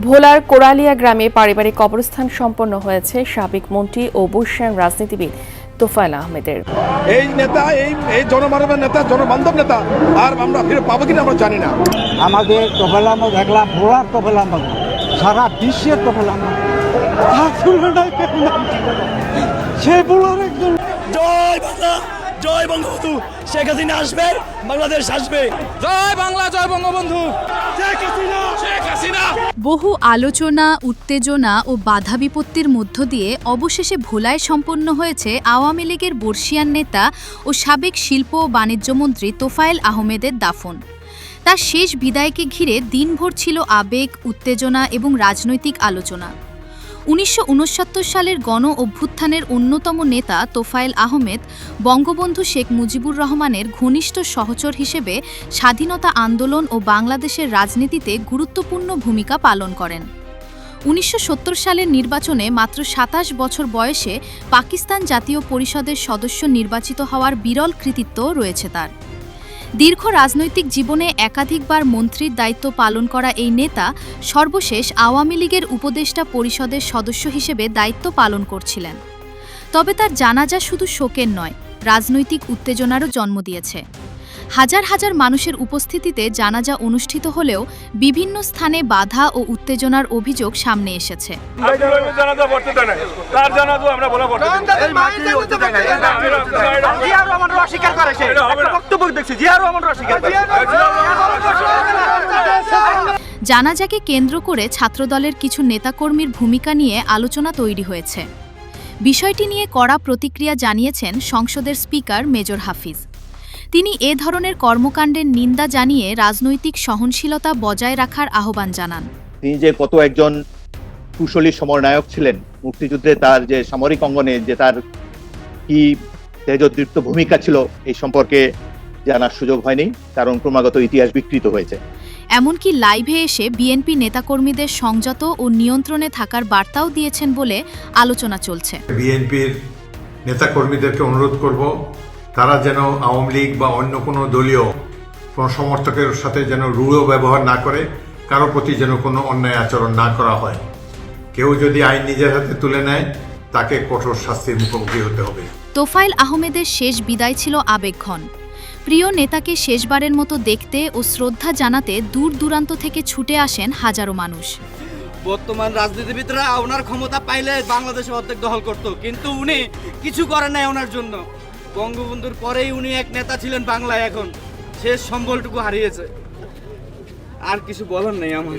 ভোলার কোরালিয়া গ্রামে পারিবারিক কবরস্থান সম্পন্ন হয়েছে সাবেক মন্ত্রী ও বর্ষিয়ান রাজনীতিবিদ তোফায়েল আহমেদের। এই নেতা এই জনমানবের নেতা, জনবান্ধব নেতা আর আমরা ফিরে পাবো কিনা আমরা জানি না। আমাদের তোফায়েল আহমেদ দেখলাম ভোলার তোফায়েল আহমেদ, সারা বিশ্বের তোফায়েল আহমেদ, সে ভোলার একজন। জয় বাংলা, জয় বঙ্গবন্ধু, শেখ হাসিনা আসবে, বাংলাদেশ আসবে। জয় বাংলা, জয় বঙ্গবন্ধু, শেখ হাসিনা, শেখ হাসিনা। বহু আলোচনা, উত্তেজনা ও বাধা বিপত্তির মধ্য দিয়ে অবশেষে ভোলায় সম্পন্ন হয়েছে আওয়ামী লীগের বর্ষিয়ান নেতা ও সাবেক শিল্প ও বাণিজ্যমন্ত্রী তোফায়েল আহমেদের দাফন। তার শেষ বিদায়কে ঘিরে দিনভর ছিল আবেগ, উত্তেজনা এবং রাজনৈতিক আলোচনা। ১৯৬৯ সালের গণ অভ্যুত্থানের অন্যতম নেতা তোফায়েল আহমেদ বঙ্গবন্ধু শেখ মুজিবুর রহমানের ঘনিষ্ঠ সহচর হিসেবে স্বাধীনতা আন্দোলন ও বাংলাদেশের রাজনীতিতে গুরুত্বপূর্ণ ভূমিকা পালন করেন। ১৯৭০ সালের নির্বাচনে মাত্র ২৭ বছর বয়সে পাকিস্তান জাতীয় পরিষদের সদস্য নির্বাচিত হওয়ার বিরল কৃতিত্ব রয়েছে তার। দীর্ঘ রাজনৈতিক জীবনে একাধিকবার মন্ত্রীর দায়িত্ব পালন করা এই নেতা সর্বশেষ আওয়ামী লীগের উপদেষ্টা পরিষদের সদস্য হিসেবে দায়িত্ব পালন করছিলেন। তবে তার জানাজা শুধু শোকের নয়, রাজনৈতিক উত্তেজনারও জন্ম দিয়েছে। হাজার হাজার মানুষের উপস্থিতিতে জানাজা অনুষ্ঠিত হলেও বিভিন্ন স্থানে বাধা ও উত্তেজনার অভিযোগ সামনে এসেছে। জানাজাকে কেন্দ্র করে ছাত্রদলের কিছু নেতাকর্মীর ভূমিকা নিয়ে আলোচনা তৈরি হয়েছে। বিষয়টি নিয়ে কড়া প্রতিক্রিয়া জানিয়েছেন সংসদের স্পিকার মেজর হাফিজ। তিনি এ ধরনের কর্মকাণ্ডের নিন্দা জানিয়ে রাজনৈতিক সহনশীলতা বজায় রাখার আহ্বান জানান। তিনি যে কত একজন কুশলী সমরনায়ক ছিলেন মুক্তিযুদ্ধে, তার যে সামরিক অঙ্গনে যে তার কি তেজোদীপ্ত ভূমিকা ছিল এই সম্পর্কে জানার সুযোগ হয়নি, কারণ ক্রমাগত ইতিহাস বিকৃত হয়েছে। এমনকি লাইভে এসে বিএনপি নেতাকর্মীদের সংযত ও নিয়ন্ত্রণে থাকার বার্তাও দিয়েছেন বলে আলোচনা চলছে। বিএনপির নেতাকর্মীদেরকে অনুরোধ করব, তারা যেন আওয়ামী লীগ বা অন্য কোনো দলীয় কোনো সমর্থকের সাথে যেন রূঢ় ব্যবহার না করে, কারো প্রতি যেন কোনো অন্যায় আচরণ না করা হয়। কেউ যদি আইন নিজের হাতে তুলে নেয় তাকে কঠোর শাস্তির মুখোমুখি হতে হবে। তোফায়েল আহমেদের শেষ বিদায় ছিল আবেগঘন। প্রিয় নেতাকে শেষবারের মতো দেখতে ও শ্রদ্ধা জানাতে দূর দূরান্ত থেকে ছুটে আসেন হাজারো মানুষ। বর্তমান রাজনীতিবিদরা ওনার ক্ষমতা পাইলে বাংলাদেশে অর্ধেক দখল করত, কিন্তু উনি কিছু করেন নাই ওনার জন্য। বঙ্গবন্ধুর পরেই উনি এক নেতা ছিলেন বাংলায়, এখন শেষ সম্বলটুকু হারিয়েছে। আর কিছু বলার নেই আমার।